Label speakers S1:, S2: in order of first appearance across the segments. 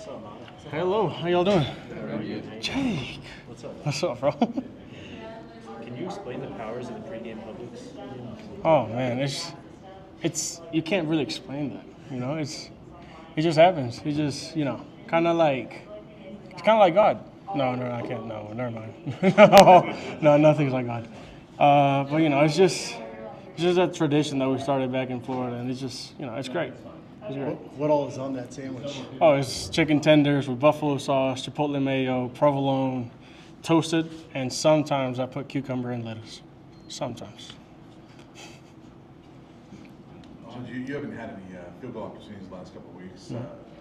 S1: What's up, Mata?
S2: Hello, how y'all doing?
S1: How are you?
S2: Jake.
S1: What's up?
S2: What's up, bro?
S1: Can you explain the powers of the pregame publics?
S2: Oh man, it's you can't really explain that. It just happens. It just kind of like it's kind of like God. No, I can't. No, never mind. no, nothing's like God. But it's just that tradition that we started back in Florida, and it's just it's great. It's great.
S3: What all is on that sandwich?
S2: Oh, it's chicken tenders with buffalo sauce, chipotle mayo, provolone, toasted, and sometimes I put cucumber and lettuce. Sometimes.
S4: You haven't had any field goal opportunities the last couple of weeks.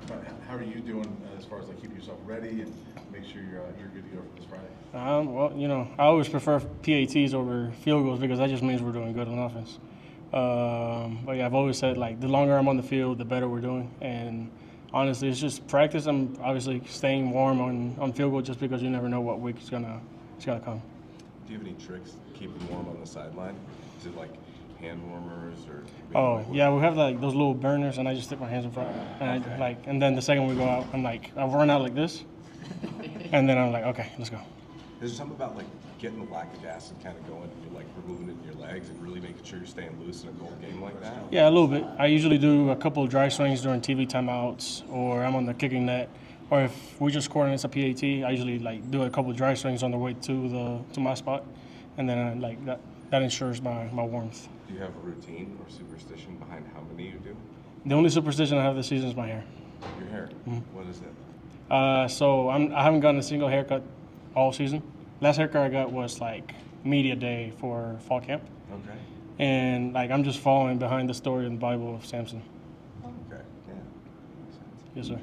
S4: But how are you doing as far as like keeping yourself ready and make sure you're good to go for this Friday?
S2: Well, I always prefer PATs over field goals because that just means we're doing good on offense. But yeah, I've always said like the longer I'm on the field, the better we're doing. And honestly, it's just practice. I'm obviously staying warm on field goal just because you never know what week it's gonna come.
S5: Do you have any tricks to keep them warm on the sideline? Is it like hand warmers or?
S2: Oh yeah, we have like those little burners, and I just stick my hands in front, and and then the second we go out, I run out like this, and then I'm like, okay, let's go.
S5: Is there something about like getting the lactic acid kind of going, and you're like removing it in your legs and really making sure you're staying loose in a cold game like that?
S2: Yeah, a little bit. I usually do a couple of dry swings during TV timeouts, or I'm on the kicking net, or if we just score and it's a PAT, I usually like do a couple of dry swings on the way to my spot, and then that ensures my warmth.
S5: Do you have a routine or superstition behind how many you do?
S2: The only superstition I have this season is my hair.
S5: Your hair. What is it?
S2: So I haven't gotten a single haircut all season. Last haircut I got was like media day for fall camp.
S5: Okay.
S2: And like I'm just following behind the story in the Bible of Samson.
S5: Okay. Yeah. Makes sense.
S2: Yes, sir.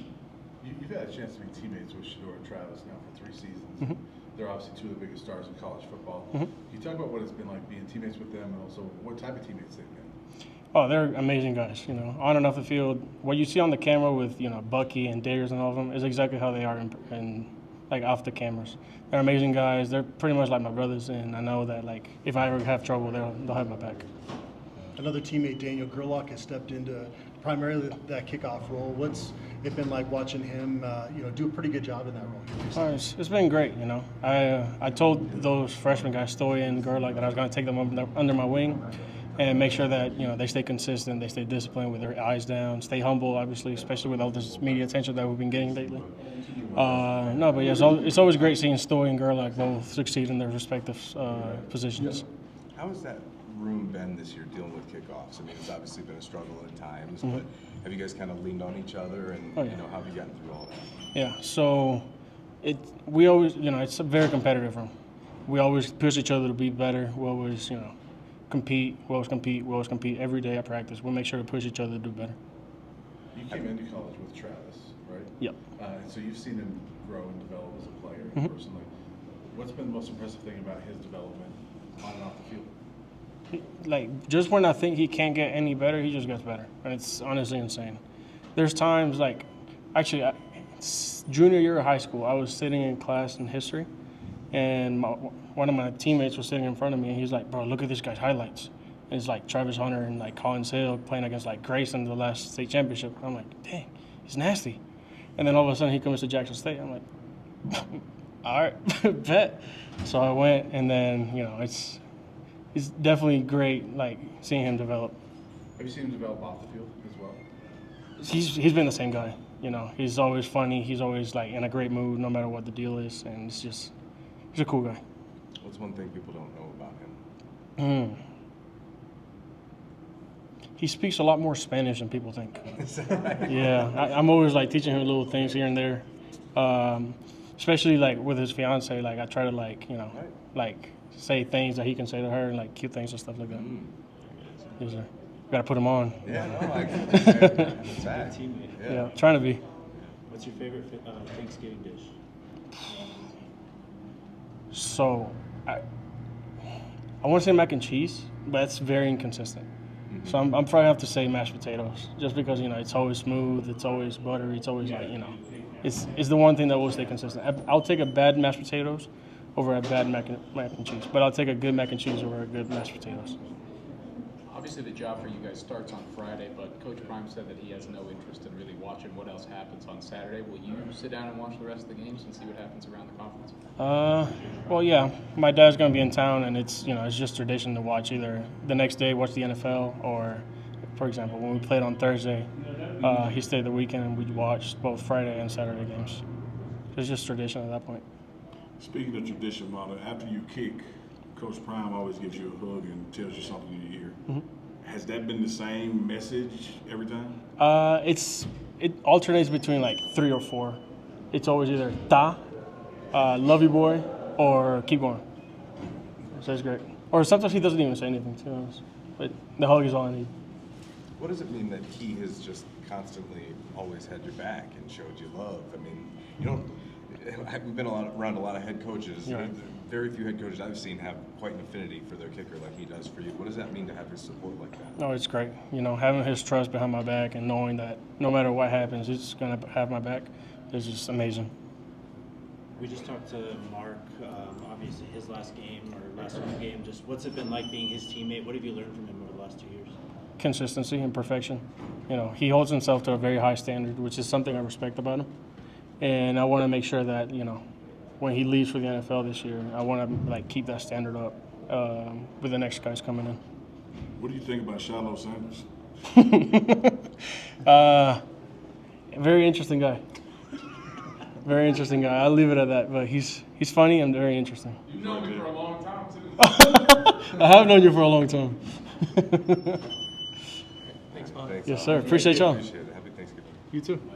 S4: You've had a chance to be teammates with Shador and Travis now for 3 seasons. They're obviously two of the biggest stars in college football. Can you talk about what it's been like being teammates with them, and also what type of teammates they've been?
S2: Oh, they're amazing guys. On and off the field, what you see on the camera with Bucky and Darius and all of them is exactly how they are in like off the cameras. They're amazing guys. They're pretty much like my brothers, and I know that like if I ever have trouble, they'll have my back.
S3: Another teammate, Daniel Gerlach, has stepped into primarily that kickoff role. What's it been like watching him, do a pretty good job in that role?
S2: It's been great. I told those freshman guys, Stoy and Gerlach, that I was going to take them under my wing and make sure that they stay consistent, they stay disciplined with their eyes down, stay humble, obviously, especially with all this media attention that we've been getting lately. But yeah, it's always great seeing Stoy and Gerlach both succeed in their respective positions.
S5: How has that room been this year dealing with kickoffs? I mean, it's obviously been a struggle at times, but have you guys kind of leaned on each other, and how have you gotten through all that?
S2: Yeah, so we always, it's a very competitive room. We always push each other to be better. We always, compete. We always compete every day at practice. We make sure to push each other to do better.
S4: You came into college with Travis, right?
S2: Yep.
S4: And so you've seen him grow and develop as a player personally. What's been the most impressive thing about his development on and off the field?
S2: Like, just when I think he can't get any better, he just gets better. And it's honestly insane. There's times, like, actually, junior year of high school, I was sitting in class in history, and one of my teammates was sitting in front of me, and he's like, bro, look at this guy's highlights. And it's like Travis Hunter and like Colin Sale playing against like Grayson the last state championship. I'm like, dang, he's nasty. And then all of a sudden he comes to Jackson State. I'm like, all right, bet. So I went, and then, it's definitely great, like, seeing him develop.
S4: Have you seen him develop off the field as well?
S2: He's been the same guy. He's always funny. He's always, like, in a great mood no matter what the deal is. And he's a cool guy.
S5: What's one thing people don't know about him?
S2: He speaks a lot more Spanish than people think.
S5: Is that right?
S2: Yeah, I'm always, like, teaching him little things here and there. Especially, like, with his fiance, like, I try to, like, like, say things that he can say to her, and like cute things and stuff like that. Yes, sir. Got to put him on.
S5: Yeah, no, I can. It's fact.
S1: Teammate.
S2: Yeah, trying to be.
S1: What's your favorite Thanksgiving dish?
S2: So, I want to say mac and cheese, but it's very inconsistent. So I'm probably have to say mashed potatoes, just because it's always smooth, it's always buttery, it's always like it's the one thing that will stay consistent. I'll take a bad mashed potatoes over a bad mac and cheese, but I'll take a good mac and cheese over a good mashed potatoes.
S6: obviously the job for you guys starts on Friday, but Coach Prime said that he has no interest in really watching what else happens on Saturday. Will you sit down and watch the rest of the games and see what happens around the conference?
S2: Well, yeah, my dad's gonna be in town, and it's just tradition to watch either the next day, watch the NFL, or, for example, when we played on Thursday, he stayed the weekend and we watched both Friday and Saturday games. It's just tradition at that point.
S7: Speaking of tradition, Mata, after you kick, Coach Prime always gives you a hug and tells you something in your ear. Mm-hmm. Has that been the same message every time?
S2: It alternates between like 3 or 4. It's always either "ta," "love you, boy," or "keep going." So it's great. Or sometimes he doesn't even say anything, to be honest. But the hug is all I need.
S5: What does it mean that he has just constantly always had your back and showed you love? I mean, we've been around a lot of head coaches.
S2: Yeah.
S5: Very few head coaches I've seen have quite an affinity for their kicker like he does for you. What does that mean to have his support like that?
S2: No, it's great. Having his trust behind my back and knowing that no matter what happens, he's going to have my back is just amazing.
S8: We just talked to Mark, obviously his last game or last home game. Just what's it been like being his teammate? What have you learned from him over the last 2 years?
S2: Consistency and perfection. He holds himself to a very high standard, which is something I respect about him. And I want to make sure that, when he leaves for the NFL this year, I want to keep that standard up with the next guys coming in.
S7: What do you think about Shiloh Sanders?
S2: Very interesting guy. Very interesting guy. I'll leave it at that. But he's funny and very interesting.
S4: You've known me for a long time, too.
S2: I have known you for a long time.
S6: Thanks, Bob.
S2: Yes, sir. Appreciate y'all.
S5: Appreciate it. Happy Thanksgiving.
S2: You too.